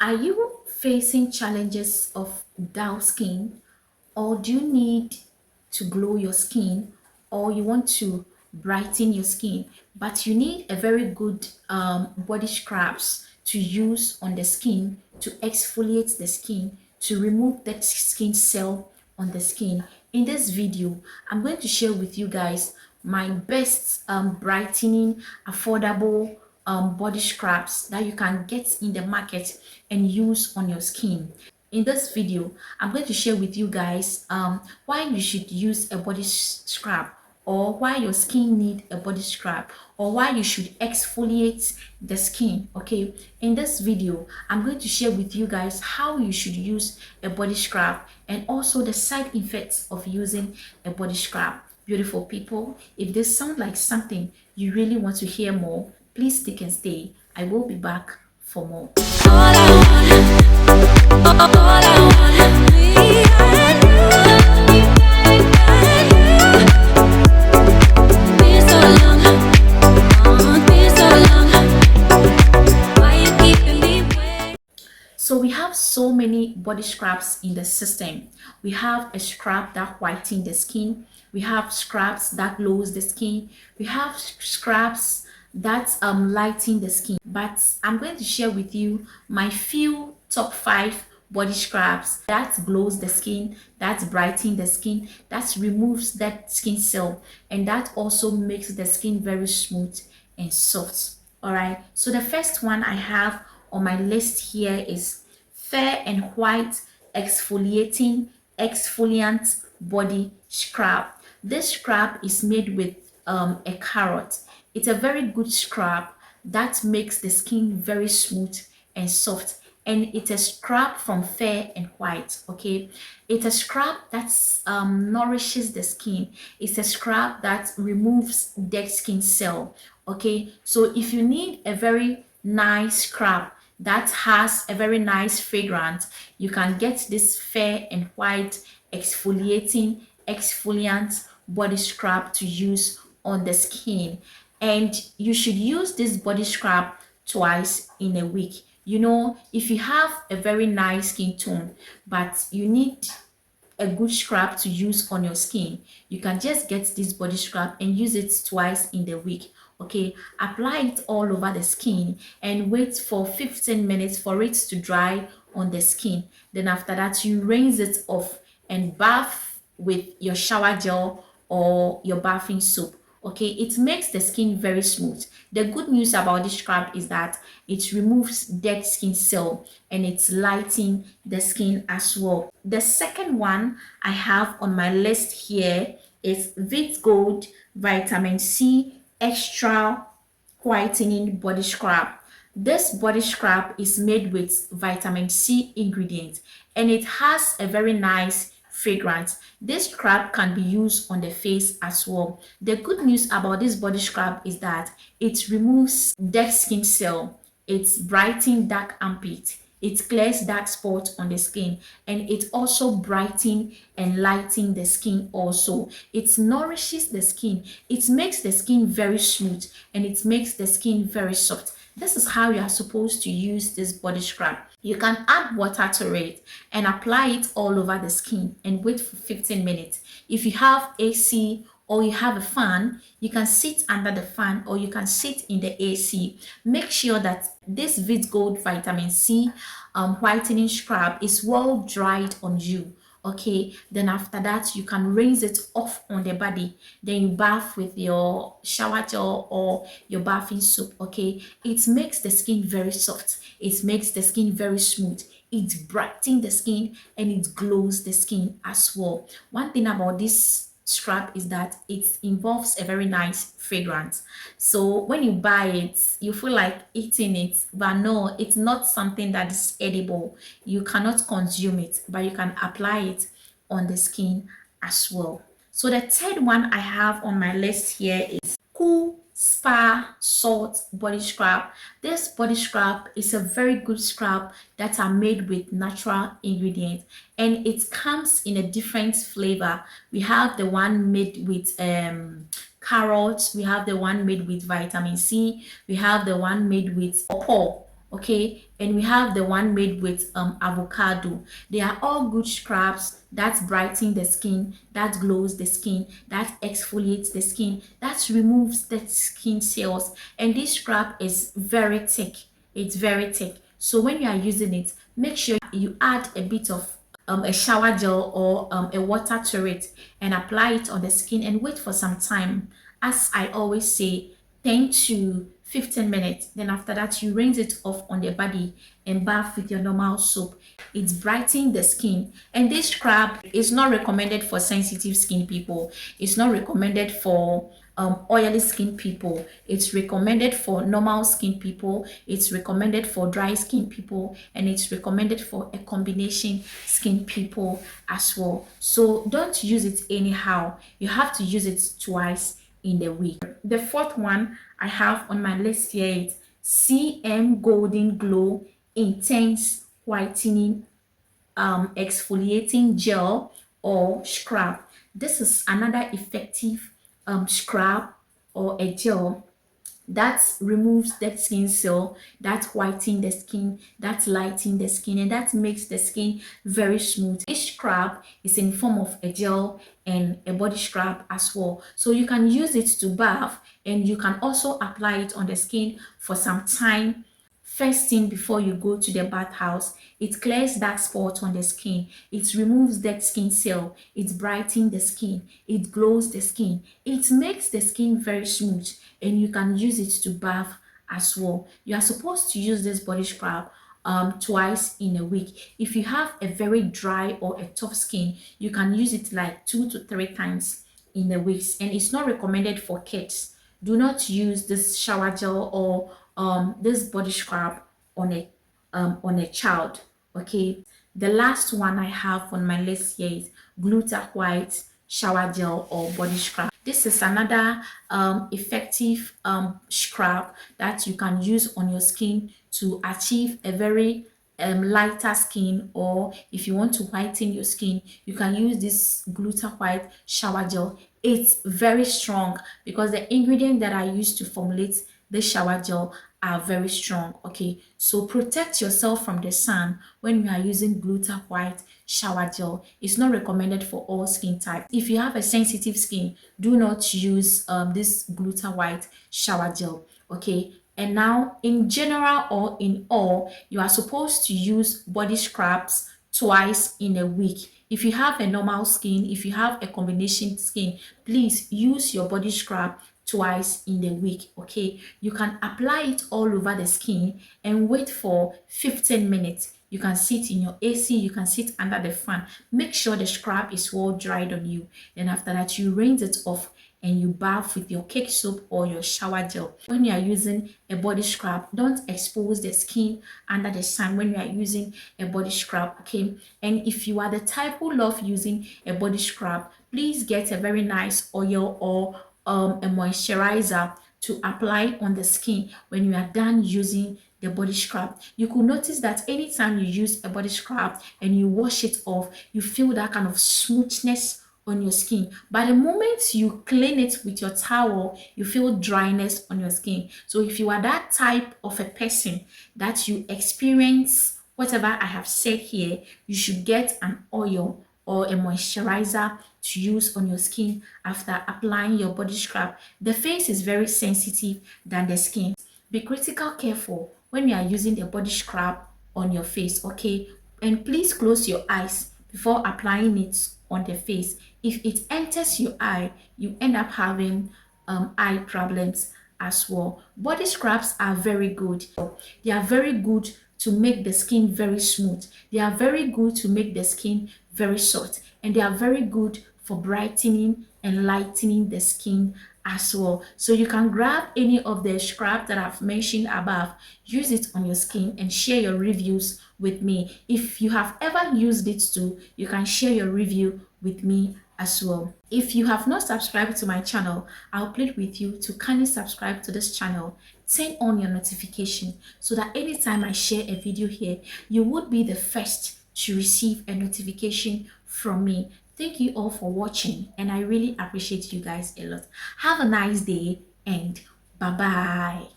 Are you facing challenges of dull skin, or do you need to glow your skin, or you want to brighten your skin, but you need a very good body scrubs to use on the skin to exfoliate the skin, to remove that skin cell on the skin? In this video, I'm going to share with you guys my best brightening, affordable body scrubs that you can get in the market and use on your skin. In this video, I'm going to share with you guys why you should use a body scrub, or why your skin need a body scrub, or why you should exfoliate the skin. Okay, in this video, I'm going to share with you guys how you should use a body scrub and also the side effects of using a body scrub. Beautiful people, if this sounds like something you really want to hear more, please stick and stay. I will be back for more. So we have so many body scrubs in the system. We have a scrub that whitens the skin. We have scrubs that glows the skin. We have scrubs that lighten the skin. But I'm going to share with you my few top 5 body scrubs that glows the skin, that brightens the skin, that removes that skin cell, and that also makes the skin very smooth and soft. All right, so the first one I have on my list here is Fair and White Exfoliating Exfoliant Body Scrub. This scrub is made with a carrot. It's a very good scrub that makes the skin very smooth and soft, and it's a scrub from Fair and White. Okay, it's a scrub that nourishes the skin. It's a scrub that removes dead skin cell. Okay, so if you need a very nice scrub that has a very nice fragrance, you can get this Fair and White exfoliating exfoliant body scrub to use on the skin. And you should use this body scrub twice in a week. You know, if you have a very nice skin tone but you need a good scrub to use on your skin, you can just get this body scrub and use it twice in the week. Okay, apply it all over the skin and wait for 15 minutes for it to dry on the skin. Then after that, you rinse it off and bath with your shower gel or your bathing soap. Okay, it makes the skin very smooth. The good news about this scrub is that it removes dead skin cell and it's lightening the skin as well. The second one I have on my list here is Vit Gold Vitamin C Extra Whitening Body Scrub. This body scrub is made with vitamin C ingredients and it has a very nice fragrance. This scrub can be used on the face as well. The good news about this body scrub is that it removes dead skin cell, it brightens dark armpit, it clears dark spots on the skin, and it also brightens and lightens the skin also. It nourishes the skin, it makes the skin very smooth, and it makes the skin very soft. This is how you are supposed to use this body scrub. You can add water to it and apply it all over the skin and wait for 15 minutes. If you have AC or you have a fan, you can sit under the fan or you can sit in the AC. Make sure that this Vit Gold Vitamin C whitening scrub is well dried on you. Okay, then after that you can rinse it off on the body, then you bath with your shower gel or your bathing soap. Okay, it makes the skin very soft, it makes the skin very smooth, it brightens the skin, and it glows the skin as well. One thing about this scrub is that it involves a very nice fragrance. So when you buy it, you feel like eating it, but no, it's not something that is edible. You cannot consume it, but you can apply it on the skin as well. So the third one I have on my list here is Cool Spa Salt Body Scrub. This body scrub is a very good scrub that are made with natural ingredients, and it comes in a different flavor. We have the one made with carrots, we have the one made with vitamin C, we have the one made with pawpaw. okay, and we have the one made with avocado. They are all good scrubs that brighten the skin, that glows the skin, that exfoliates the skin, that removes the skin cells. And this scrub is very thick. It's very thick. So when you are using it, make sure you add a bit of a shower gel or a water to it and apply it on the skin and wait for some time. As I always say, 10 to 15 minutes. Then after that, you rinse it off on the body and bath with your normal soap. It's brightening the skin. And this scrub is not recommended for sensitive skin people. It's not recommended for oily skin people. It's recommended for normal skin people. It's recommended for dry skin people, and it's recommended for a combination skin people as well. So don't use it anyhow. You have to use it twice in the week. The fourth one I have on my list here is CM Golden Glow Intense Whitening Exfoliating Gel or Scrub. This is another effective scrub or a gel that removes dead skin cell, that whiten the skin, that lighten the skin, and that makes the skin very smooth. Each scrub is in form of a gel and a body scrub as well. So you can use it to bath, and you can also apply it on the skin for some time. First thing before you go to the bathhouse, it clears dark spots on the skin, it removes dead skin cell, it brightens the skin, it glows the skin, it makes the skin very smooth, and you can use it to bath as well. You are supposed to use this body scrub twice in a week. If you have a very dry or a tough skin, you can use it like 2 to 3 times in a week, and it's not recommended for kids. Do not use this shower gel or this body scrub on a child. Okay, the last one I have on my list here is Gluta White shower gel or body scrub. This is another effective scrub that you can use on your skin to achieve a very lighter skin, or if you want to whiten your skin, you can use this Gluta White shower gel. It's very strong because the ingredient that I use to formulate the shower gel are very strong. Okay, so protect yourself from the sun when you are using Gluta White shower gel. It's not recommended for all skin types. If you have a sensitive skin, do not use this Gluta White shower gel. Okay, and now in general or in all, you are supposed to use body scrubs twice in a week. If you have a normal skin, if you have a combination skin, please use your body scrub twice in the week. Okay, you can apply it all over the skin and wait for 15 minutes. You can sit in your AC, you can sit under the fan. Make sure the scrub is well dried on you. Then after that, you rinse it off and you bath with your cake soap or your shower gel. When you are using a body scrub, don't expose the skin under the sun when you are using a body scrub. Okay, and if you are the type who love using a body scrub, please get a very nice oil or a moisturizer to apply on the skin when you are done using the body scrub. You could notice that anytime you use a body scrub and you wash it off, you feel that kind of smoothness on your skin. But the moment you clean it with your towel, you feel dryness on your skin. So if you are that type of a person that you experience whatever I have said here, you should get an oil or a moisturizer to use on your skin after applying your body scrub. The face is very sensitive than the skin. Be critical careful when you are using the body scrub on your face, okay? And please close your eyes before applying it on the face. If it enters your eye, you end up having eye problems as well. Body scrubs are very good. They are very good to make the skin very smooth. They are very good to make the skin very soft, and they are very good for brightening and lightening the skin as well. So you can grab any of the scrubs that I've mentioned above, use it on your skin and share your reviews with me. If you have ever used it too, you can share your review with me as well. If you have not subscribed to my channel, I'll plead with you to kindly subscribe to this channel. Turn on your notification so that anytime I share a video here, you would be the first to receive a notification from me. Thank you all for watching, and I really appreciate you guys a lot. Have a nice day and bye bye.